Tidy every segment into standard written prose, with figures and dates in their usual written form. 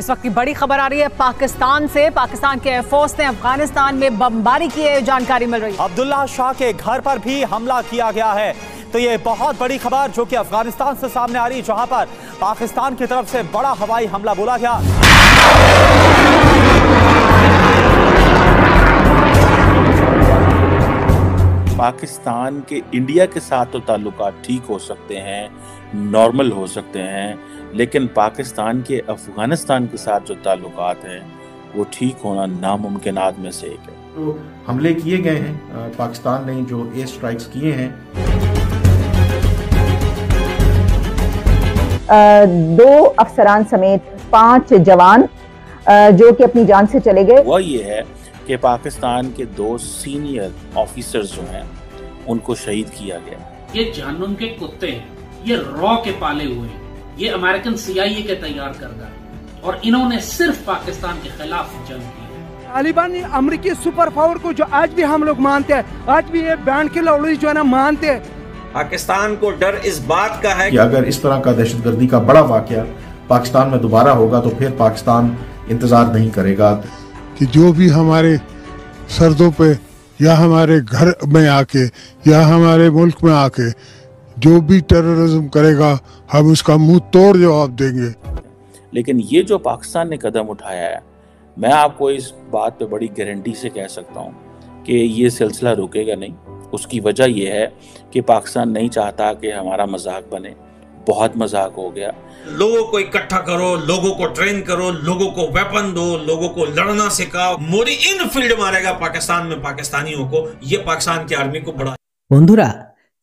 इस वक्त की बड़ी खबर आ रही है पाकिस्तान से। पाकिस्तान के एयरफोर्स ने अफगानिस्तान में बमबारी की है, जानकारी मिल रही है। अब्दुल्ला शाह के घर पर भी हमला किया गया है। तो ये बहुत बड़ी खबर जो कि अफगानिस्तान से सामने आ रही है, जहां पर पाकिस्तान की तरफ से बड़ा हवाई हमला बोला गया। पाकिस्तान के इंडिया के साथ तो ताल्लुकात ठीक हो सकते हैं, नॉर्मल हो सकते हैं, लेकिन पाकिस्तान के अफगानिस्तान के साथ जो ताल्लुकात हैं वो ठीक होना नामुमकिनात में से एक है। तो हमले किए गए हैं, पाकिस्तान ने जो एयर स्ट्राइक्स किए हैं। 2 अफसरान समेत 5 जवान जो कि अपनी जान से चले गए। वह ये है कि पाकिस्तान के 2 सीनियर ऑफिसर्स जो हैं उनको शहीद किया गया। ये जहन्नुम के कुत्ते हैं, ये रॉ के पाले हुए हैं, ये अमेरिकन CIA के तैयार करदा है और इन्होंने सिर्फ पाकिस्तान के खिलाफ जंग की है। तालिबान अमेरिकी सुपर पावर को जो आज भी हम लोग मानते हैं, आज भी ये बैंड के लौड़ी जो है ना मानते हैं। पाकिस्तान को डर इस बात का है कि अगर इस तरह का दहशतगर्दी का बड़ा वाकया पाकिस्तान में दोबारा होगा तो फिर पाकिस्तान इंतजार नहीं करेगा कि जो भी हमारे सरदों पे या हमारे घर में आके या हमारे मुल्क में आके जो भी टेररिज्म करेगा हम उसका मुंह तोड़ जवाब देंगे। लेकिन ये जो पाकिस्तान ने कदम उठाया है, मैं आपको इस बात पे बड़ी गारंटी से कह सकता हूँ कि ये सिलसिला रुकेगा नहीं। उसकी वजह यह है कि पाकिस्तान नहीं चाहता कि हमारा मजाक बने। बहुत मजाक हो गया। लोगों को इकट्ठा करो, लोगों को ट्रेन करो, लोगों को वेपन दो, लोगों को लड़ना सिखाओ। मोदी इन फील्ड मारेगा पाकिस्तान में पाकिस्तानियों को। ये पाकिस्तान की आर्मी को बड़ा। বন্ধুরা,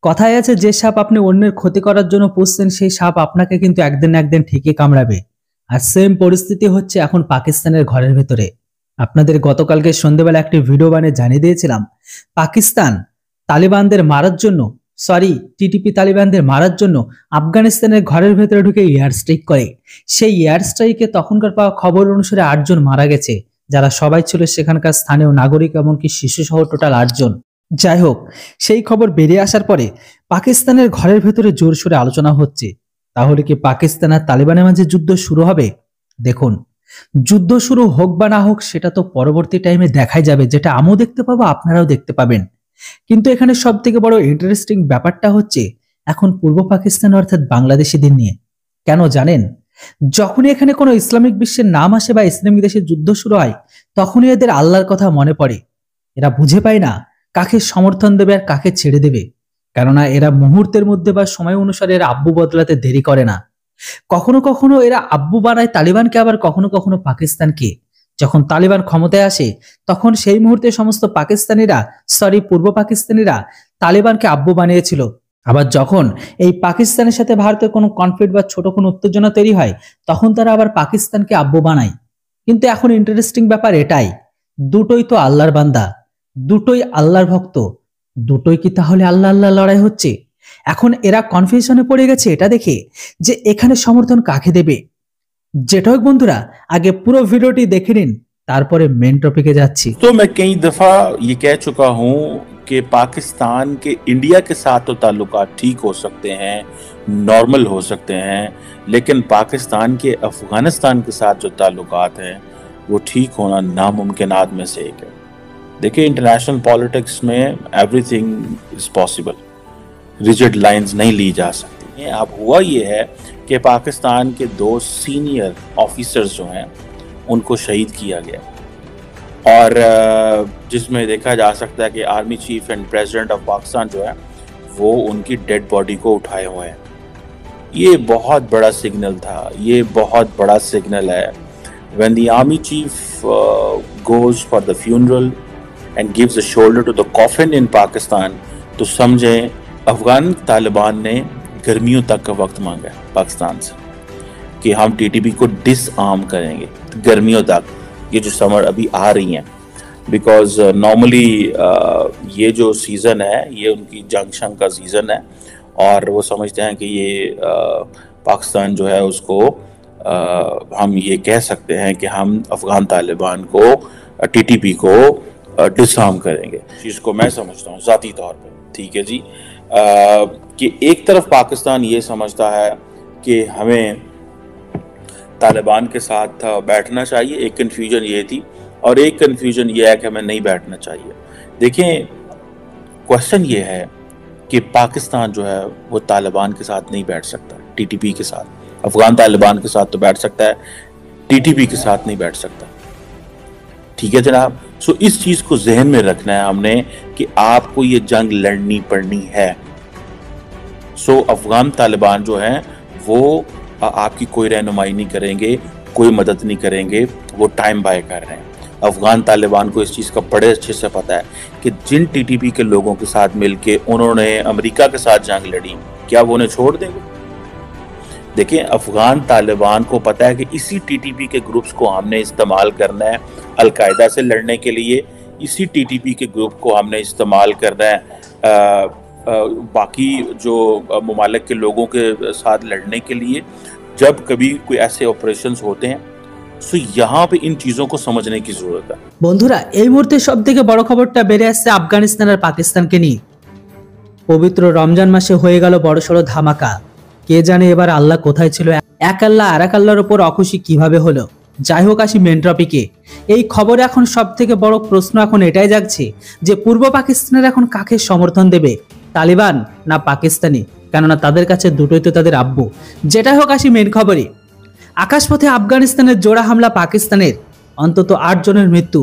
কথায় আছে যে সাপ আপনি অন্যের ক্ষতি করার জন্য পুষছেন সেই সাপ আপনাকে কিন্তু একদিন না একদিন ঠিকই কামড়াবে। আর সেম পরিস্থিতি হচ্ছে এখন পাকিস্তানের ঘরের ভেতরে। আপনাদের গতকালকে সন্ধ্যাবেলা একটি ভিডিও বানিয়ে জানিয়ে দিয়েছিলাম পাকিস্তান তালিবানদের মারার জন্য টিটিপি তালিবানদের মারার জন্য আফগানিস্তানের ঘরের ভেতরে ঢুকে এয়ার স্ট্রাইক করে। সেই এয়ার স্ট্রাইকে তখনকার পাওয়া খবর অনুসারে 8 জন মারা গেছে, যারা সবাই ছিল সেখানকার স্থানীয় নাগরিক, এমনকি শিশু সহ টোটাল 8 জন। যাই হোক, সেই খবর বেরিয়ে আসার পরে পাকিস্তানের ঘরের ভেতরে জোরসোরে আলোচনা হচ্ছে, তাহলে কি পাকিস্তান আর তালিবানের মাঝে যুদ্ধ শুরু হবে? দেখুন, যুদ্ধ শুরু হোক বা না হোক সেটা তো পরবর্তী টাইমে দেখাই যাবে, যেটা আমিও দেখতে পাবো, আপনারাও দেখতে পাবেন। কিন্তু এখানে সব থেকে বড় ইন্টারেস্টিং ব্যাপারটা হচ্ছে এখন পূর্ব পাকিস্তান অর্থাৎ বাংলাদেশিদের নিয়ে। কেন জানেন? যখনই এখানে কোনো ইসলামিক বিশ্বের নাম আসে বা ইসলামিক দেশের যুদ্ধ শুরু হয়, তখনই এদের আল্লাহর কথা মনে পড়ে। এরা বুঝে পায় না কাকে সমর্থন দেবে আর কাকে ছেড়ে দেবে, কেননা এরা মুহূর্তের মধ্যে বা সময় অনুসারে এরা আব্বু বদলাতে দেরি করে না। কখনো কখনো এরা আব্বু বানায় তালিবানকে, আবার কখনো কখনো পাকিস্তানকে। যখন তালিবান ক্ষমতায় আসে তখন সেই মুহূর্তে সমস্ত পূর্ব পাকিস্তানিরা তালিবানকে আব্বু বানিয়েছিল। আবার যখন এই পাকিস্তানের সাথে ভারতের কোনো কনফ্লিক্ট বা ছোট কোনো উত্তেজনা তৈরি হয় তখন তারা আবার পাকিস্তানকে আব্বু বানায়। কিন্তু এখন ইন্টারেস্টিং ব্যাপার এটাই, দুটোই তো আল্লাহর বান্দা, দুটোই আল্লাহর ভক্ত, দুটোই কি তাহলে আল্লাহ আল্লাহ লড়াই হচ্ছে? এখন এরা কনফিউশনে পড়ে গেছে এটা দেখে যে এখানে সমর্থন কাকে দেবে। যেটা হোক বন্ধুরা, আগে পুরো ভিডিওটি দেখে নিন, তারপরে মেন টপিকে যাচ্ছি। तो मैं कई दफा ये कह चुका हूँ कि पाकिस्तान के इंडिया के साथ तो ताल्लुकात ठीक हो सकते हैं, नॉर्मल हो सकते हैं, लेकिन पाकिस्तान के अफगानिस्तान के साथ जो ताल्लुकात हैं वो ठीक होना नामुमकिनात में से एक है। देखिए, इंटरनेशनल पॉलिटिक्स में everything is possible, rigid lines नहीं ली जा सकती। अब हुआ ये है कि पाकिस्तान के 2 सीनियर ऑफिसर्स जो हैं उनको शहीद किया गया और जिसमें देखा जा सकता है कि army cheap and president of Pakistan जो है वो उनकी डेड बॉडी को उठाए हुए हैं। ये बहुत बड़ा सिग्नल था, ये बहुत बड़ा सिग्नल है। When the army chief goes for the funeral and gives a shoulder to the coffin in Pakistan, तो समझें अफगान तालिबान ने गर्मियों तक का वक्त मांगा है पाकिस्तान से कि हम टीटीपी को डिसआर्म करेंगे गर्मियों तक। ये जो समर अभी आ रही हैं, बिकॉज नॉर्मली ये जो सीज़न है ये उनकी जंक्शन का सीज़न है और वो समझते हैं कि ये पाकिस्तान जो है उसको हम ये कह सकते हैं कि हम अफगान तालिबान को टीटीपी को डिसआर्म करेंगे। चीज़ को मैं समझता हूँ ज़ाती तौर पर, ठीक है जी, कि एक तरफ पाकिस्तान ये समझता है कि हमें तालिबान के साथ बैठना चाहिए, एक कन्फ्यूजन ये थी, और एक कन्फ्यूजन ये है कि हमें नहीं बैठना चाहिए। देखें, क्वेश्चन ये है कि पाकिस्तान जो है वो तालिबान के साथ नहीं बैठ सकता, टीटीपी के साथ। अफगान तालिबान के साथ तो बैठ सकता है, टीटीपी के साथ नहीं बैठ सकता। ठीक है जनाब। सो इस चीज को जहन में रखना है हमने कि आपको ये जंग लड़नी पड़नी है। सो अफगान तालिबान जो है वो आपकी कोई रहनुमाई नहीं करेंगे, कोई मदद नहीं करेंगे, वो टाइम बाय कर रहे हैं। अफगान तालिबान को इस चीज़ का बड़े अच्छे से पता है कि जिन टीटीपी के लोगों के साथ मिलके उन्होंने अमेरिका के साथ जंग लड़ी, क्या वो उन्हें छोड़ देंगे? देखिए, अफगान तालिबान को पता है कि इसी टीटीपी के ग्रुप्स को हमने इस्तेमाल करना है अलकायदा से लड़ने के लिए, इसी टीटीपी के ग्रुप को हमने इस्तेमाल करना है बाकी जो ममालिक के लोगों के साथ लड़ने के लिए, जब कभी कोई ऐसे ऑपरेशंस होते हैं। सो यहाँ पे इन चीजों को समझने की जरूरत है। বন্ধুরা, এই মুহূর্তে সবথেকে বড় খবরটা বেরিয়ে আসছে আফগানিস্তান আর পাকিস্তানকে নিয়ে। পবিত্র রমজান মাসে হয়ে গেল বড়সড় ধামাকা। কে জানে এবার আল্লাহ কোথায় ছিল, এক আল্লাহ আর এক আল্লাহর উপর অখুশি কিভাবে হলো। যাই হোক, আসি মেন টপিকে। এই খবরে এখন সবথেকে বড় প্রশ্ন এখন এটাই জাগছে যে পূর্ব পাকিস্তানের এখন কাকে সমর্থন দেবে, তালিবান না পাকিস্তানি? কেননা তাদের কাছে দুটোই তো তাদের আব্বু। যেটাই হোক, আসি মেন খবরে। আকাশপথে আফগানিস্তানের জোড়া হামলা পাকিস্তানের, অন্তত 8 জনের মৃত্যু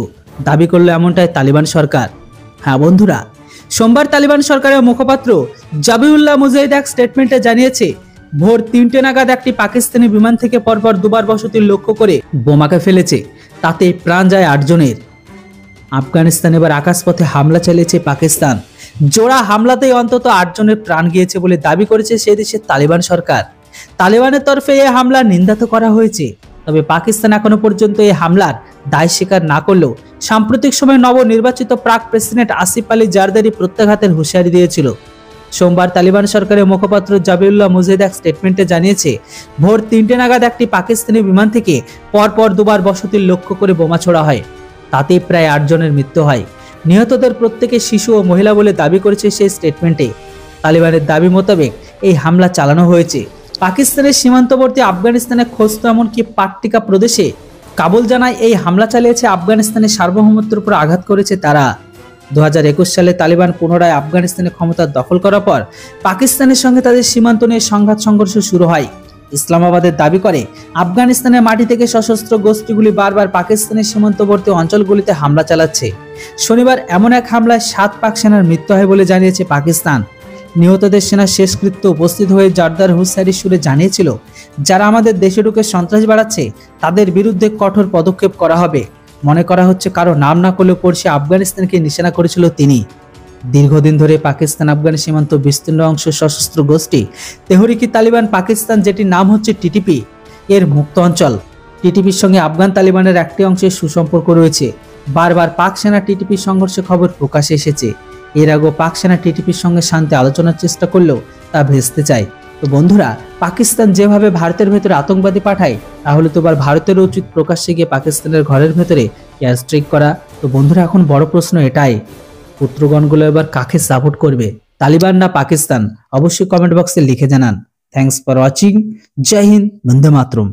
দাবি করলো এমনটাই তালিবান সরকার। হ্যাঁ বন্ধুরা, সোমবার তালিবান সরকারের মুখপাত্র জাবিউল্লাহ মুজাহিদ এক স্টেটমেন্টে জানিয়েছে, ভোর 3টে নাগাদ একটি পাকিস্তানি বিমান থেকে পরপর দুবার বসতি লক্ষ্য করে বোমাকে ফেলেছে, তাতে প্রাণ যায় 8 জনের। আফগানিস্তান এবার আকাশপথে হামলা চালিয়েছে পাকিস্তান। জোড়া হামলাতেই অন্তত 8 জনের প্রাণ গিয়েছে বলে দাবি করেছে সেই দেশের তালিবান সরকার। তালিবানের তরফে এই হামলার নিন্দা তো করা হয়েছে, তবে পাকিস্তান এখনো পর্যন্ত এই হামলার দায় স্বীকার না করলেও সাম্প্রতিক সময়ে নবনির্বাচিত প্রাক প্রেসিডেন্ট আসিফ আলী জারদারি প্রত্যাঘাতের হুঁশিয়ারি দিয়েছিল। সোমবার তালিবান সরকারের মুখপাত্র জাবিউল্লাহ মুজাহিদ এক স্টেটমেন্টে জানিয়েছে, ভোর 3টে নাগাদ একটি পাকিস্তানি বিমান থেকে পরপর দুবার বসতির লক্ষ্য করে বোমা ছোড়া হয়, তাতে প্রায় 8 জনের মৃত্যু হয়। নিহতদের প্রত্যেকে শিশু ও মহিলা বলে দাবি করেছে সেই স্টেটমেন্টে। তালিবানের দাবি মোতাবেক এই হামলা চালানো হয়েছে পাকিস্তানের সীমান্তবর্তী আফগানিস্তানের খোস্ত এমনকি পাট্টিকা প্রদেশে। কাবুল জানায় এই হামলা চালিয়েছে আফগানিস্তানের সার্বভৌমত্বের উপর আঘাত করেছে তারা। 2021 সালে তালিবান পুনরায় আফগানিস্তানের ক্ষমতা দখল করার পর পাকিস্তানের সঙ্গে তাদের সীমান্ত নিয়ে সংঘাত সংঘর্ষ শুরু হয়। ইসলামাবাদের দাবি করে আফগানিস্তানের মাটি থেকে সশস্ত্র গোষ্ঠীগুলি বারবার পাকিস্তানের সীমান্তবর্তী অঞ্চলগুলিতে হামলা চালাচ্ছে। শনিবার এমন এক হামলায় 7 পাক সেনার মৃত্যু হয় বলে জানিয়েছে পাকিস্তান। নিহতদের সেনা শেষকৃত্য উপস্থিত হয়ে জারদার হুঁশিয়ারির সুরে জানিয়েছিল, যারা আমাদের দেশে ঢুকে সন্ত্রাস বাড়াচ্ছে তাদের বিরুদ্ধে কঠোর পদক্ষেপ করা হবে। মনে করা হচ্ছে কারো নাম না করলেও পড়শি আফগানিস্তানকে নিশানা করেছিল তিনি। দীর্ঘদিন ধরে পাকিস্তান আফগান সীমান্ত বিস্তীর্ণ অংশ সশস্ত্র গোষ্ঠী তেহরিকি তালিবান পাকিস্তান, যেটির নাম হচ্ছে টিটিপি, এর মুক্ত অঞ্চল। টিটিপির সঙ্গে আফগান তালিবানের একটি অংশের সুসম্পর্ক রয়েছে। বারবার পাক সেনা টিটিপির সংঘর্ষের খবর প্রকাশে এসেছে। এর আগেও পাক সেনা টিটিপির সঙ্গে শান্তি আলোচনার চেষ্টা করলেও তা ভেস্তে যায়। তো বন্ধুরা, পাকিস্তান যেভাবে ভারতের ভেতরে আতঙ্কবাদী পাঠায়, তাহলে তো এবার ভারতের উচিত প্রকাশ্যে গিয়ে পাকিস্তানের ঘরের ভেতরে এয়ার স্ট্রাইক করা। তো বন্ধুরা, এখন বড় প্রশ্ন এটাই, পুত্রগণগুলো এবার কাকে সাপোর্ট করবে, তালিবান না পাকিস্তান? অবশ্যই কমেন্ট বক্সে লিখে জানান। Thanks for watching. জয় হিন্দ, বন্দে মাতরম।